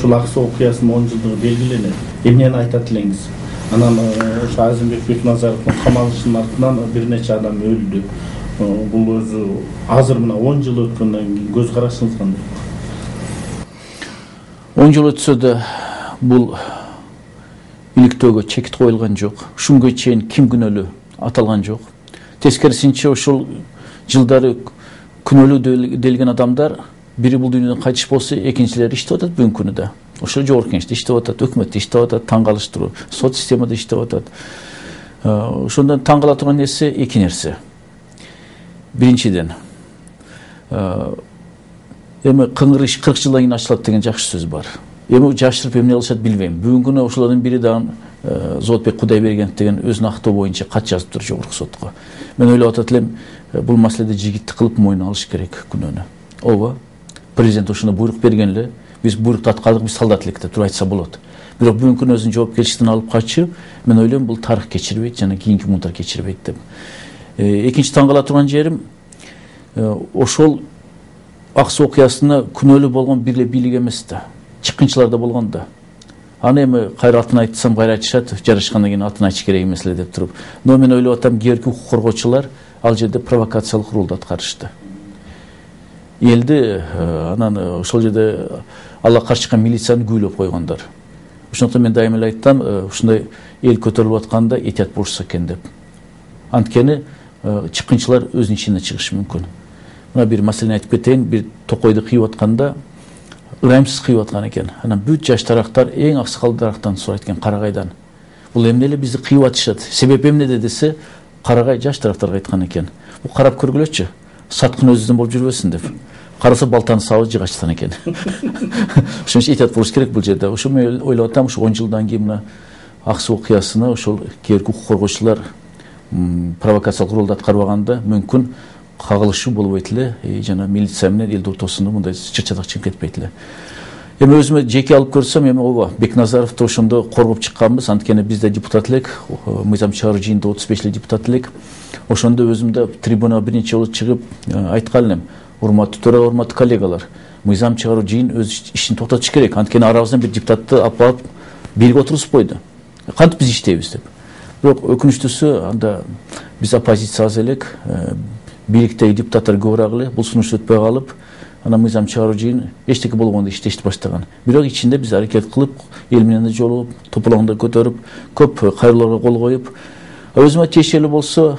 ушул ак суу окуясынын 10 жылдыгы белгиленет. Эмнени айтат элеңиз? Анан ошо Азимбек Бекназаровдун камалышынын артынан бир нече адам өлдү. Бул өзү азыр мына 10 жыл өткөндөн кийин көз карашыңыз кандай? 10 жыл өтсө да бул иликтөөгө чекит коюлган жок. Ушунга чейин ким күнөөлүү аталган жок. Тескерисинче ошол жылдары күнөөлүү делген адамдар бири бул дүйнөдөн кайтыш болсо, экинчилери иштеп атат бүгүнкү күнү да. Ошо жогорку кеңеште иштеп атат, өкмөттө иштеп атат, таң калыштыруу, сот системада иштеп атат. Ошондон таң кала турган нерсе эки нерсе. Биринчиден, эми кыңыр иш 40 жылдан кийин ачылат деген жакшы сөз бар. Эми жашырып эмне кылышат билбейм. Бүгүнкү күнү ошолордун бири дагы Зоотбек Кудайбергенов деген өзүнүн актоо боюнча кат жазыптыр жогорку сотко. Мен ойлоп атат элем, бул маселеде жигиттик кылып мойнуна алыш керек күнөөнү. Ооба, президент ошондо буйрук берген эле, биз буйрукту аткардык, биз солдат элек деп туруп айтса болот. Бирок бүгүнкү күнү өзүнүн жоопкерчиликтен алып качып, мен ойлойм бул тарых кечирбейт жана кийинки муунтар кечирбейт деп. Экинчи таң кала турган жерим, ошол ак суу окуясына күнөөлүү болгон бир эле бийлик эмес да, чыккынчылар да болгон да. Аны эми кайра атын айтсам кайра айтышат, жарашкандан кийин атын айтыш керек эмес эле деп туруп. Но мен ойлоп атам, кээки укук коргоочулар ал жерде провокациялык ролду аткарышты. Элди анан ошол жерде алга каршы чыккан милицияны күйлөп койгондар. Ошондуктан мен дайыма эле айттым, ушундай эл көтөрүлүп атканда этият болушса экен деп. Анткени чыккынчылар өзүнүн ичинен чыгышы мүмкүн. Мына бир маселени айтып кетейин, бир токойду кыйып атканда ырайымсыз кыйып аткан экен. Анан бүт жаш тарактар эң аксакал тарактан сурайт экен, Карагайдан. Бул эмне эле бизди кыйып атышат? Себеп эмнеде десе, Карагай жаш тарактарга айткан экен. Бул карап көргүлөчү, саткын өзүнөн болуп жүрбөсүн деп. Караса балтаны сабы жыгачтан экен. Ошон үчүн этият болуш керек бул жерде. Ошо мен ойлоп атам, ушу 10 жылдан кийин мына ак суу окуясына ошол кээки укук коргоочулар провокациялык ролду аткарбаганда мүмкүн кагылышуу болбойт эле, жана милиция менен эл ортосунда мындай чыр-чатак чыгып кетпейт эле. Эми өзүмө жеке алып көрсөм, эми ооба, Бекназаровду ошондо коргоп чыкканбыз, анткени бизде депутат элек, мыйзам чыгаруу жыйынында 35 эле депутат элек. Ошондо өзүм да трибунага бир нече жолу чыгып айткан элем, урматтуу төрага, урматтуу коллегалар, мыйзам чыгаруу жыйын өз ишин токтотуш керек. Анткени арабыздан бир депутатты алып бирге отургузбойду. Кантип биз иштейбиз деп. Бирок өкүнүчтүүсү, анда биз оппозиция аз элек, бийликтеги депутаттар көбүрөөк эле, бул сунуш өтпөй калып, анан мыйзам чыгаруу жыйын эчтеке болгондой иштешти баштаган. Бирок ичинде биз аракет кылып, эл менен да жолугуп, тополоңду көтөрүп, көп кайрылууларга кол коюп, өзүмө тиешелүү болсо,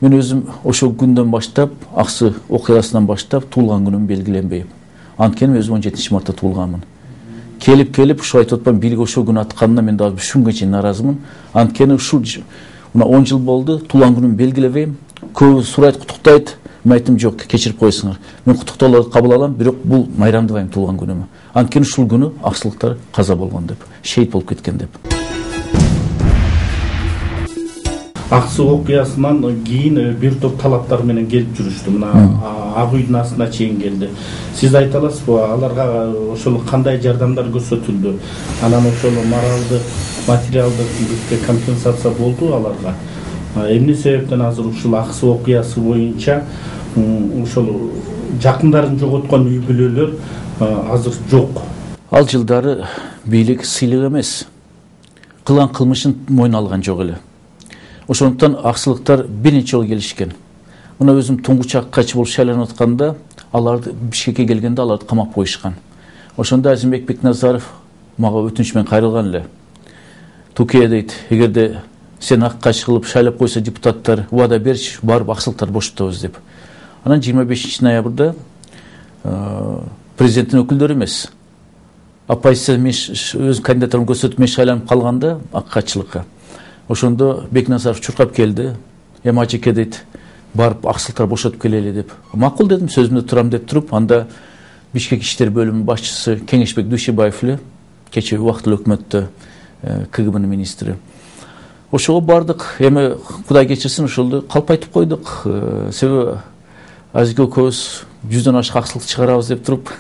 мен өзүм ошол күндөн баштап, ак суу окуясынан баштап туулган күнүм белгиленбейм. Анткени мен өзүм 17 мартта туулганмын. Келип ушул айтып атпам, бийлик ошол күнү атканына мен дагы ушунга чейин наразымын. Анткени ушул мына 10 жыл болду, туулган күнүм белгилебейм. Көбү сурайт, куттуктайт. Мен айттым, жок, кечирип койсуңар. Мен куттуктоолорду кабыл алам, бирок бул майрамдабайм туулган күнүмө. Анткени ушул күнү аксылыктар каза болгон деп, шейит болуп кеткен деп. Ак суу окуясынан кийин бир топ талаптар менен келип жүрүштү. Мына Ак үйдүн астына чейин келди. Сиз айта аласызбы, аларга ошол кандай жардамдар көрсөтүлдү? Анан ошол моралдык, материалдык компенсация болду аларга? Эмне себептен азыр ушул ак суу окуясы боюнча ошол жакындарын жоготкон үй бүлөлөр азыр жок? Ал жылдары бийлик сыйлык эмес, кылган кылмышын мойнуна алган жок эле. Ошондуктан аксылыктар бир нече жолу келишкен. Мына өзүм туңгуч аккачы болуп шайланып атканда, аларды Бишкекке келгенде аларды камап коюшкан. Ошондо Азимбек Бекназаров мага өтүнүч менен кайрылган эле. Туке дейт, эгерде сен аккач кылып шайлап койсо депутаттар, убада берчи, барып аксылыктарды бошотобуз деп. Анан 25 ноябрда президенттин өкүлдөрү эмес, оппозиция өз кандидатурун көрсөтүп мен шайланып калганда аккачылыкка. Ошондо Бекназаров чуркап келди. Эми ажеке дейт, барып аксылыктар бошотуп келели деп. Макул дедим, сөзүмдө турам деп туруп, анда Бишкек иштер бөлүмүнүн башчысы Кеңешбек Дүйшебаев эле, кечээ убактылуу өкмөттө КГБнын министри. Ошого бардык. Эми Кудай кечирсин, ошолду калп айтып койдук. Себеби Азике экөөбүз 100дөн ашык аксылык чыгарабыз деп туруп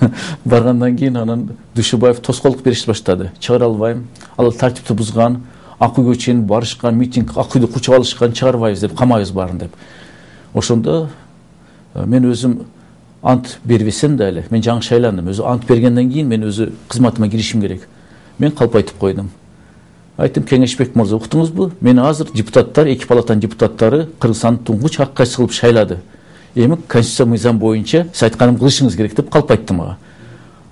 баргандан кийин анан Дүйшебаев тоскоолдук беришти баштады. Чыгара албайм, ал тартипти бузган, Ак үйгө чейин барышкан, митинг, Ак үйдү курчап алышкан, чыгарбайбыз деп, камайбыз баарын деп. Ошондо мен өзүм ант бербесем дәлі, мен жаңы шайландым. Өзі ант бергенден кейін мен өзі қызматыма киришим керек. Мен қалып айтып қойдым. Айттым, Кеңешбек мырза, уктуңуз бу? Мени азыр депутаттар, эки палатанын депутаттары Кыргызстандын туңгуч ак кайчысы кылып шайлады. Эми конституция мыйзам боюнча сиз айтканым кылышыңыз керек деп калп айттым мага.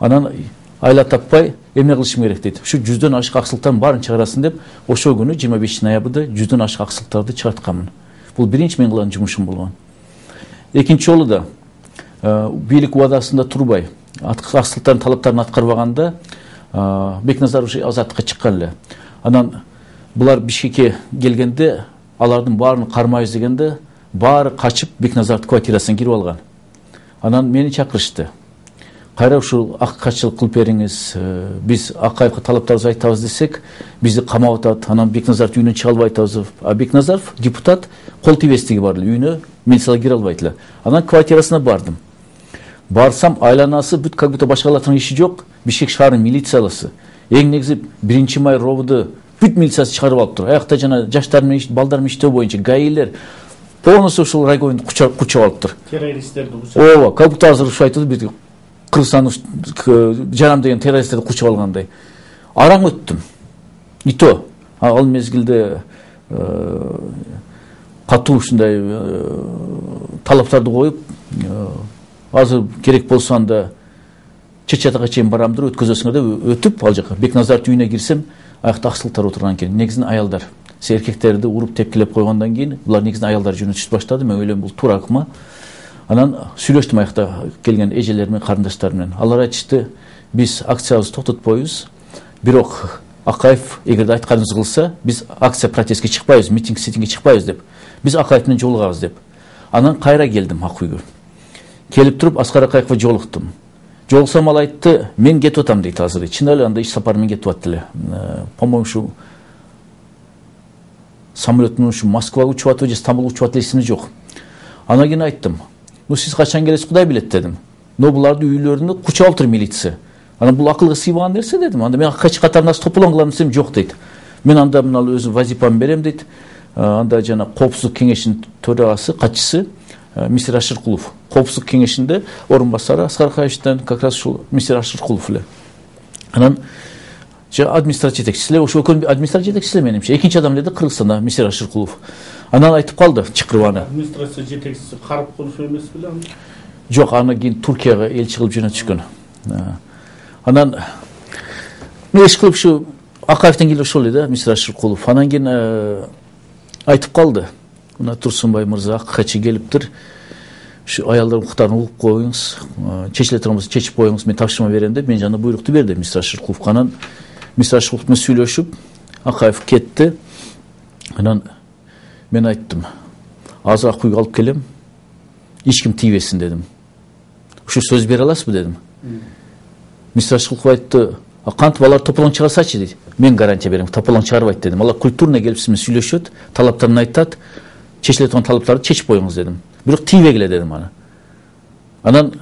Анан айла таппай эмне кылышым керек дейт. Ушу 100дөн ашык аксылыктардын баарын чыгарасын деп, ошол күнү 25 ноябрда 100дөн ашык аксылыктарды чыгартканмын. Бул биринчи мен кылган жумушум болгон. Экинчи жолу да бийлик убадасында турбай, аксылыктардын талаптарын аткарбаганда Бекназаров азаттыкка чыккан эле. Анан булар Бишкекке келгенде, алардын баарын кармайбыз дегенде, баары качып Бекназаровдун квартирасына кирип алган. Анан мени чакырышты. Кайра ушул аккачылык кылып бериңиз, биз Акаевге талаптарыбызды айтабыз десек, бизди камап атат. Анан Бекназаров үйүнөн чыга албай атабыз. А Бекназаров депутат, кол тийбестиги бар эле, үйүнө мен сала кире албайт эле. Анан квартирасына бардым. Барсам айланасы бүт как будто башкалардын иши жок. Бишкек шаарынын милициялысы. Эң негизи 1 май робуду бүт милициясы чыгарып алып тур. Аякта жана жаштар менен балдар менен иштөө боюнча гаилер полностью ушул районду кучап алып тур. Террористтерди кучап. Ооба, как будто азыр ушу айтты бир Кыргызстандын жарам деген террористтерди кучап алгандай. Араң өттүм. И то, ал мезгилде катуу ушундай талаптарды коюп, азыр керек болсо анда Чечатага чейин барамдыр, өткөзөсүңөр деп өтүп ал жака Бекназаровдун үйүнө кирсем, аякта аксылыктар отурган экен. Негизинен аялдар. Эркектерди уруп тепкилеп койгондон кийин, булар негизинен аялдар жөнөтүштү баштады. Мен ойлойм бул туура акма. Анан сүйлөштүм аякта келген эжелер менен, карындаштар менен. Алар айтышты, биз акциябызды токтотпойбуз. Бирок Акаев эгерде айтканыбызды кылса, биз акция протестке чыкпайбыз, митингге чыкпайбыз деп. Биз Акаев менен жолугабыз деп. Анан кайра келдим ак үйгө. Келип туруп Аскар Акаевге жолуктум. Жолсам ал айтты, мен кетип атам дейт азыр. Чын эле анда иш сапары менен кетип атты эле. По-моему, ушу самолет менен ушу Москвага учуп атып же Стамбулга учуп атты эсимде жок. Анан кийин айттым, ну сиз качан келесиз Кудай билет дедим. Но булардын үйлөрүндө кучап алып тур милиция. Анан бул акылга сыйбаган нерсе дедим. Анда мен качы катарында тополон кылам десем жок дейт. Мен анда мына өзү вазипамды берем дейт. Анда жана коопсуздук кеңешинин төрагасы, катчысы Мистер Ашыркулов. Коопсуздук кеңешинде орун басары Аскар Акаевичтен как раз ушул Мистер Ашыркулов эле. Анан администрация жетекчиси эле, ошол экөө администрация жетекчиси менимче. Экинчи адам эле Кыргызстанда Мистер Ашыркулов. Анан айтып калды, чакырып аны. Администрация жетекчиси Карыпкулов эмес беле? Жок, аны кийин Туркияга элчи кылып жөнөтүшкөн. Анан эш кылып ушу Акаевден келип ошол эле да, Мистер Ашыркулов. Анан кийин айтып калды. Мына Турсунбай мырза акчы келиптир. Ушу аялдардын укуктарын угуп коюңуз, чечиле турган болсо чечип коюңуз, мен тапшырма берем деп мен жана буйрукту берди Мистер Ашыркуловго. Анан Мистер Ашыркулов менен сүйлөшүп, Акаев кетти. Анан мен айттым, азыр ак үйгө алып келем, эч ким тийбесин дедим. Ушу сөз бере аласызбы дедим. Мистер Ашыркулов айтты, кантип алар тополоң чыгарсачы дейт. Мен гарантия берем, тополоң чыгарбайт дедим. Алар культурно келип сиз менен сүйлөшөт, талаптарын айтат, чечиле турган талаптарды чечип коюңуз дедим. Бирок тийбегиле дедим аны. Анан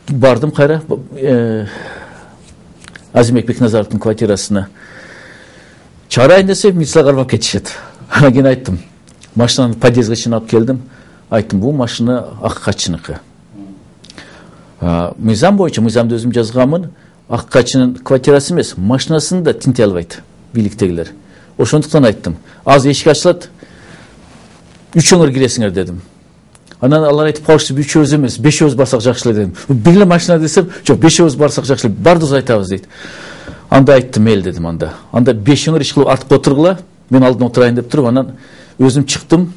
бардым кайра Азимбек Бекназаровдун квартирасына. Чыгарайын десе, милицияга кармап кетишет. Анан кийин айттым, машинаны подъездге чейин алып келдим. Айттым, бул машина Аккачыныкы. Мыйзам боюнча, мыйзамды өзүм жазганмын. Аккачынын квартирасы эмес, машинасын да тинте албайт бийликтегилер. Ошондуктан айттым, азыр эшик ачылат, үчөөңөр киресиңер дедим. Анан алар айтып калышты, үчөөбүз эмес, бешөөбүз барсак жакшы эле дедим. Бир эле машина десем, жок, бешөөбүз барсак жакшы эле, бардыгыбыз айтабыз дейт. Анда айттым, эл дедим анда. Анда бешөөңөр иш кылып артка отургула, мен алдын отурайын деп туруп, анан өзүм чыктым.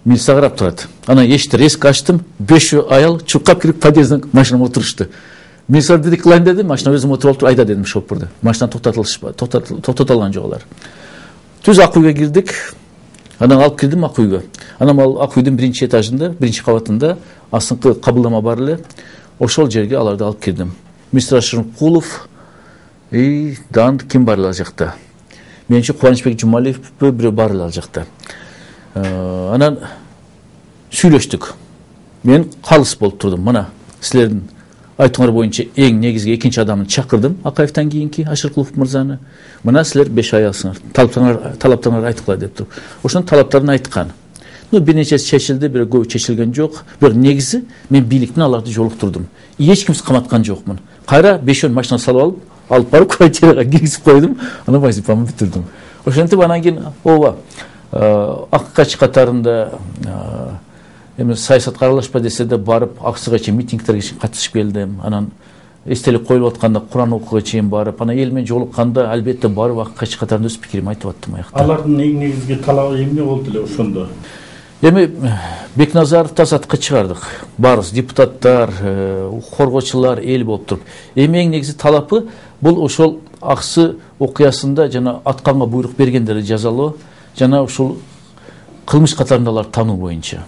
Милиция карап турат. Анан эшикти резко ачтым, 5 аял чуркап кирип подъездин машинага отурушты. Милиция деди кылайын деди, машина өзүм отуруп алып тур, айда дедим шопурду. Машина токтото алган жок алар. Түз ак үйгө кирдик. Анан алып кирдим ак үйгө. Анан ал ак үйдүн биринчи этажында, биринчи кабатында астыңкы кабылдама бар эле. Ошол жерге аларды алып кирдим. Мистер Ашыркулов дан ким бар эле ал жакта? Менимче Кубанычбек Жумалиев бирөө бар эле ал жакта. Анан сүйлөштүк. Мен калыс болуп турдум. Мына силердин айтыңар боюнча эң негизги экинчи адамды чакырдым, Акаевтан кийинки Ашыркулов мырзаны. Мына силер 5 аялсыңар. Талаптарыңар айтыкла деп туруп. Ошонун талаптарын айткан. бир нечеси чечилди, бирок көбү чечилген жок. Бирок негизи мен бийликтен аларды жолуктурдум. Эч кимди каматкан жокмун. Кайра 5 машина салып алып барып квартирага киргизип койдум. Аны вазифамды бүтүрдүм. Ошентип анан кийин ооба Аккач катарында эми саясатка аралашпа десе да барып аксыга чейин митингтерге катышып келдим. Анан эстелик коюлуп атканда Куран окууга чейин барып, анан эл менен жолукканда албетте барып Аккач катарында өз пикиримди айтып аттым аякта. Алардын эң негизги талабы эмне болду эле ошондо? Эми Бекназаровду азаттыкка чыгардык. Баарыбыз депутаттар, коргоочулар эл болуп туруп. Эми эң негизи талапы бул ошол Аксы окуясында жана атканга буйрук бергендерди жазалоо, жана ушул кылмыш катарындагылар тануу боюнча.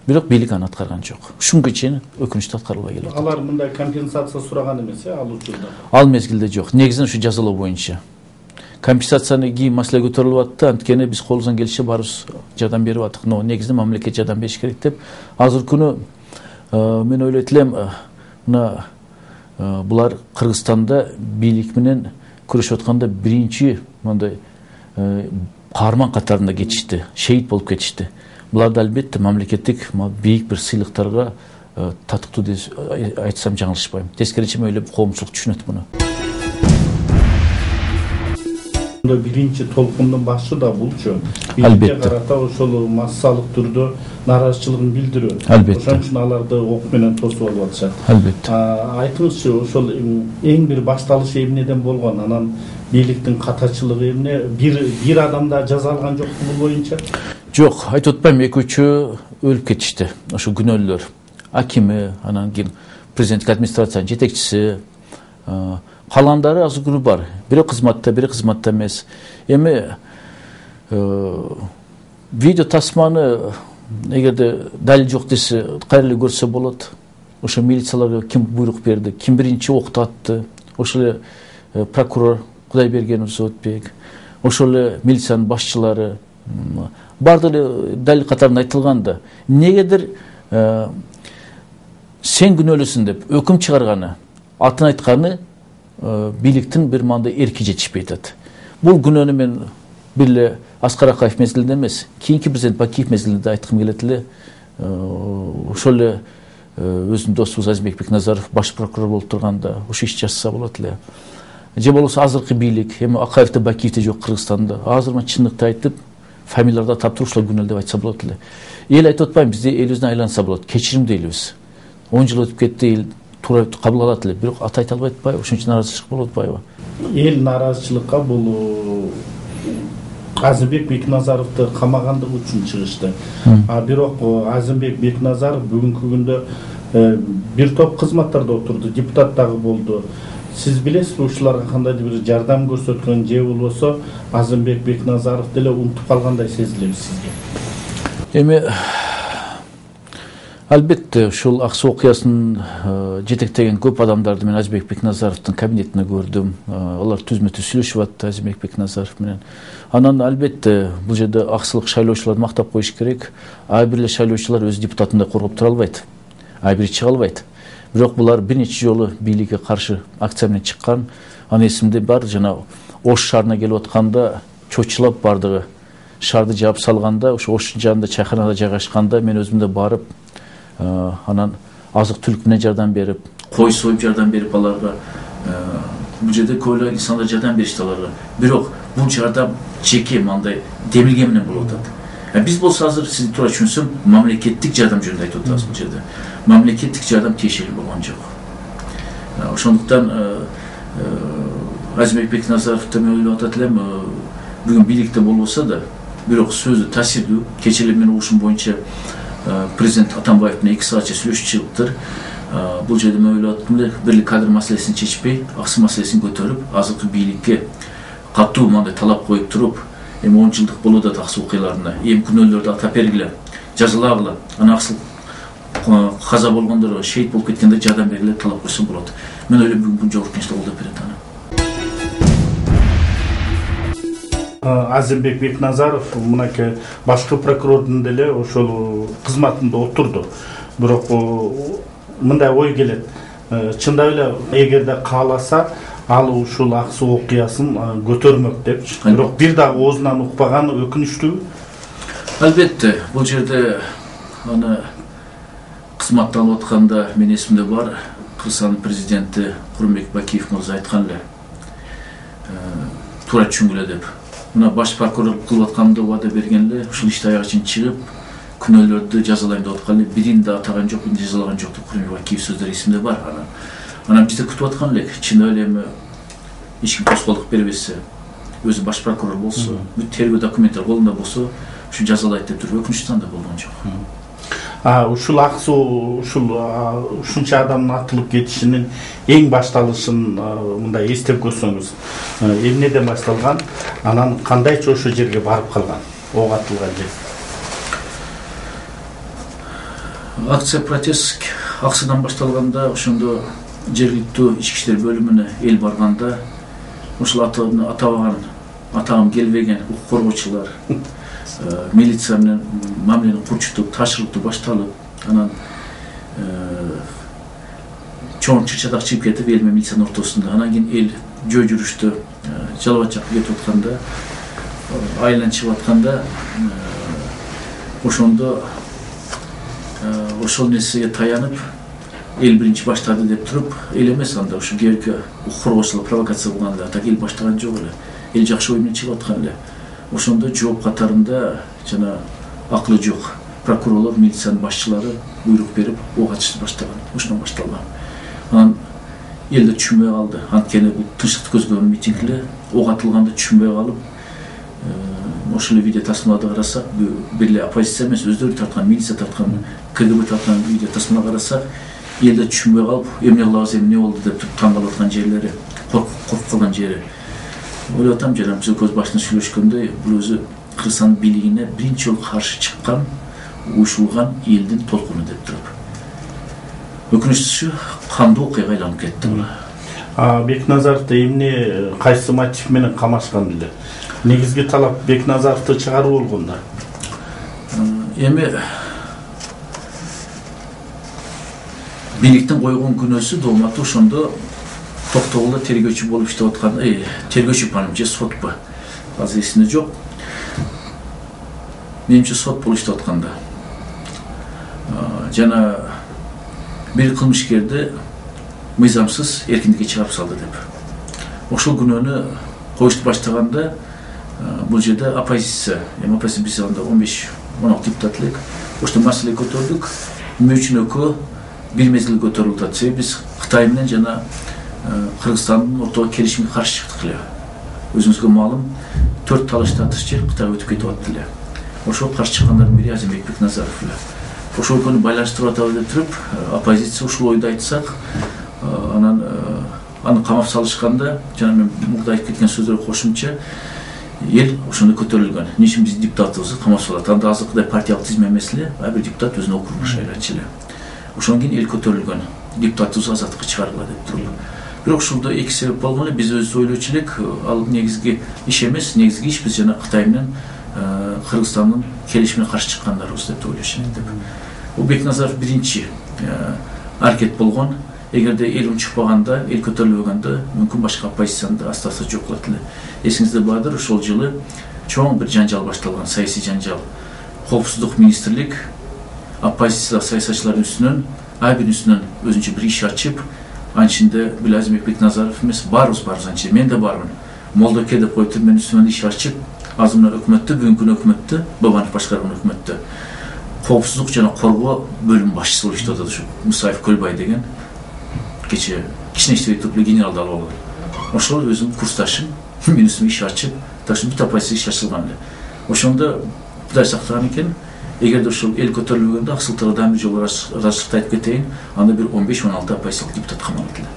Бирок бийлик аны аткарган жок. Ушунга чейин өкүнүчтүү аткарылбай келет. Алар мындай компенсация сураган эмес, ал учурда. Ал мезгилде жок. Негизинен ушу жазалоо боюнча. Компенсацияны кийин маселе көтөрүлүп атты, анткени биз колубуздан келишинче барыбыз жардам берип аттык. Но негизинен мамлекет жардам бериш керек деп. Азыркы күнү мен ойлойт элем, мына булар Кыргызстанда бийлик менен күрөшүп атканда биринчи мындай каарман катарында кетишти, шейит болуп кетишти. Буларды албетте мамлекеттик бийик бир сыйлыктарга татыктуу деп айтсам жаңылышпайм. Тескерисинче мен ойлойм коомчулук түшүнөт муну. Биринчи толкундун башы да булчу. Албетте. Бийликке карата ошол массалык түрдө нааразычылыгын билдирүү. Албетте. Ошон үчүн аларды ок менен тосуп алып атышат. Албетте. Айтыңызчы, ошол эң бир башталышы эмнеден болгон? Анан бийликтин катачылыгы эмне? Бир адам да жазалган жокпу бул боюнча? Жок, айтып атпайм, 2-3 өлүп кетишти. Ошо күнөөлөр. Акими, анан кийин президенттик администрациянын жетекчиси, калгандары азыр күнү бар. Бири кызматта, бири кызматта эмес. Эми видео тасманы эгерде далил жок десе, кайра эле көрсө болот. Ошо милицияларга ким буйрук берди, ким биринчи окту атты. Ошол эле прокурор Кудайбергенов Зоотбек, ошол эле милициянын башчылары, бардык эле далил катарында айтылганда, негедир сен күнөөлүсүн деп өкүм чыгарганы, атын айтканы бийликтин бир мандай эрки жетишпей атат. Бул күнөөнү мен бир эле Аскар Акаев мезгилинде эмес, кийинки президент Бакиев мезгилинде айткым келет эле. Ошол эле өзүнүн досубуз Азимбек Бекназаров баш прокурор болуп турганда ошо иш жасаса болот эле. Же болбосо азыркы бийлик, эми Акаевде Бакиевде жок Кыргызстанда. Азыр мен чындыкты айтып, фамилияларда таптырып ушулар күнөөлүү деп айтса болот эле. Эл айтып атпайм, бизде элибизден айланса болот. Кечирим дейлибиз. 10 жыл өтүп кетти, эл туура кабыл алат эле. Бирок ата айта албайт атпайбы? Ошон үчүн нааразычылык болуп атпайбы? Эл нааразычылыкка бул Азимбек Бекназаровду камагандыгы үчүн чыгышты. Бирок Азимбек Бекназаров бүгүнкү күндө бир топ кызматтарда отурду, депутат дагы болду. Сиз билесизби ушуларга кандайдыр бир жардам көрсөткөн же болбосо Азимбек Бекназаров деле унутуп калгандай сезилеби сизге? Эми албетте ушул Аксы окуясын жетектеген көп адамдарды мен Азимбек Бекназаровдун кабинетине көрдүм. Алар түзмө-түз сүйлөшүп атты Азимбек Бекназаров менен. Анан албетте бул жерде аксылык шайлоочуларды мактап коюш керек. Ар бир эле шайлоочулар өз депутатын да коргоп тура албайт. Ар бир чыга албайт. Бирок булар бир нече жолу бийликке каршы акция менен чыккан. Аны эсимде бар, жана Ош шаарына келип атканда чочулап бардыгы шаарды жаап салганда, ошо Оштун жанында чайханада жайгашканда мен өзүм да барып, анан азык түлүк менен жардам берип, кой союп жардам берип аларга. Бул жерде көп эле инсандар жардам беришти аларга. Бирок бул жардам жеке мындай демилген менен болуп атат. Биз болсо азыр сиз туура түшүнсөм, мамлекеттик жардам жөнүндө айтып атабыз бул жерде. Мамлекеттик жардам тиешелүү болгон жок. Ошондуктан Азимбек Бекназаровду мен ойлоп атат элем, бүгүн бийликте болбосо да, бирок сөзү таасирдүү. Кечээ эле мен угушум боюнча президент Атамбаев менен 2 саатча сүйлөшүп чыгыптыр. Бул жерде мен ойлоп аттым эле, бир эле кадр маселесин чечпей, Аксы маселесин көтөрүп, азыркы бийликке катуу мындай талап коюп туруп, эми 10 жылдык болуп атат Аксы окуяларына. Эми күнөөлөрдү атап бергиле, жазалагыла. Ана Аксы каза болгондор, шейит болуп кеткенде жардам бергиле талап койсо болот. Мен ойлойм бүгүнкү жогорку кеңеште колдоп берет аны. Азимбек Бекназаров мынакей башкы прокурордун деле ошол кызматында отурду. Бирок мындай ой келет. Чындап эле эгерде кааласа, ал ушул Аксы окуясын көтөрмөк деп. Бирок бир да оозунан укпаганы өкүнүчтүү. Албетте, бул жерде аны кызматтан алып атканда менин эсимде бар, Кыргызстандын президенти Курманбек Бакиев мырза айткан эле. Туура түшүнгүлө деп. Мына баш прокурор кылып атканда убада берген эле, ушул ишти аягы чейин чыгып, күнөөлөрдү жазалайм деп аткан эле, бирин да атаган жок, бирин жазалаган жок деп Курманбек Бакиев сөздөр эсимде бар. Анан бизде күтүп аткан элек, чын эле эми эч ким тоскоолдук бербесе, өзү баш прокурор болсо, бүт тергөө документтер колунда болсо, ушу жазалайт деп туруп өкүнүчтүү да болгон жок. Ушул аксу ушунча адамдын атылып кетишинин эң башталышын мындай эстеп көрсөңүз, эмнеден башталган, анан кандайча ошол жерге барып калган, ок атылган жер? Акция протест аксыдан башталганда, ошондо жергиликтүү ички иштер бөлүмүнө эл барганда, ушул атабаган, атагым келбеген укук коргоочулар милиция менен мамилени курчутуп, ташырыптуу башталып, анан чоң чырчадак чыгып кетип, эл менен милициянын ортосунда. Анан кийин эл жөө жүрүштө жалбат жакка кетип атканда, айылдан чыгып атканда, ошондо ошол нерсеге таянып, эл биринчи баштады деп туруп, эл эмес анда ушу кээки укук коргоочулар провокация кылган эле, так эл баштаган жок эле. Эл жакшы ой менен чыгып аткан эле. Ошондо жооп катарында жана акылы жок прокурорлор, милициянын башчылары буйрук берип, ок атышты баштаган. Ошондон башталган. Анан эл да түшүнбөй калды. Анткени бул тынчтыкты көзгөн митинг эле, ок атылганда түшүнбөй калып, ошол видео тасмаларды карасак, бир эле оппозиция эмес, өздөрү тарткан, милиция тарткан, КГБ тарткан видео тасмаларды карасак, эл да түшүнбөй калып, эмне кылабыз, эмне болду деп таң калып аткан жерлери, коркуп калган жери. Ойлоп атам, жана биз көз башында сүйлөшкөндөй, бул өзү Кыргызстан бийлигине биринчи жолу каршы чыккан, уюшулган элдин толкуну деп туруп. Өкүнүчтүүсү кандуу окуяга айланып кетти бул. Бекназаровду эмне, кайсы мотив менен камашкан эле? Негизги талап Бекназаровду чыгаруу болгон да. Эми бийликтин койгон күнөөсү долмату ошондо токтогулда тергөөчү болуп иштеп аткан, тергөөчү же сотпу, азыр эсимде жок. Менимче сот болуп иштеп атканда. Жана бир кылмышкерди мыйзамсыз эркиндикке чыгарып салды деп. Ошол күнөөнү коюшту баштаганда, бул жерде оппозиция, оппозиция биз анда 15-16 депутат элек, ошто маселе көтөрдүк. Эмне үчүн экөө бир мезгил көтөрүлүп атса, биз Кытай менен жана Кыргызстандын ортого келишимге каршы чыктык эле. Өзүңүзгө маалым, 4 талаш-татыш жер Кытайга өтүп кетип атты эле. Ошого каршы чыккандардын бири Азимбек Бекназаров эле. Ошол күнү байланыштырып атабыз деп туруп, оппозиция ушул ойду айтсак, анан аны камап салышканда, жана мен мурда айтып кеткен сөздөргө кошумча, эл ошондо көтөрүлгөн. Эмне үчүн биздин депутатыбызды камап салат? Анда азыркыдай партиялык тизме эмес эле, бир депутат өзүнүн округун шайлачу эле. Ошондон кийин эл көтөрүлгөн. Депутатыбызды азаттыкка чыгаргыла деп туруп. Бирок ушунда эки себеп болгон эле. Биз өзүбүз ойлочу элек, ал негизги иш эмес, негизги иш биз жана Кытай менен Кыргызстандын келишимине каршы чыккандарыбыз деп ойлошот деп. Бул Бекназаров биринчи аракет болгон. Эгерде эл унчукпаганда, эл көтөрүлбөгөндө, мүмкүн башка оппозицияны аста-аста жок кылат эле. Эсиңизде бардыр, ошол жылы чоң бир жанжал башталган, саясий жанжал. Коопсуздук министрлик оппозиция саясатчылардын үстүнөн, ар биринин үстүнөн өзүнчө бир иш ачып, анын ичинде Азимбек Бекназаров эмес, барыбыз анын ичинде, мен да бармын. Молдоке деп коюп, менин үстүмөн иш ачып, азыр мына өкмөттө, бүгүнкү өкмөттө, Бабанов башкарган өкмөттө коопсуздук жана коргоо бөлүм башчысы болуп иштеп атат, ушу Мусаев Көлбай деген кече кичине иштебей туруп генералды алып алган. Ошол өзүнүн курсташым, менин үстүмө иш ачып, так что бүт оппозиция иш ачылган эле. Ошондо Кудай сактаган экен, эгерде ушул эл көтөрүлбөгөндө Аксыл Тыгыдан бир жолу разыштыкты айтып кетейин, анда бир 15-16 оппозициялык депутат камалат эле.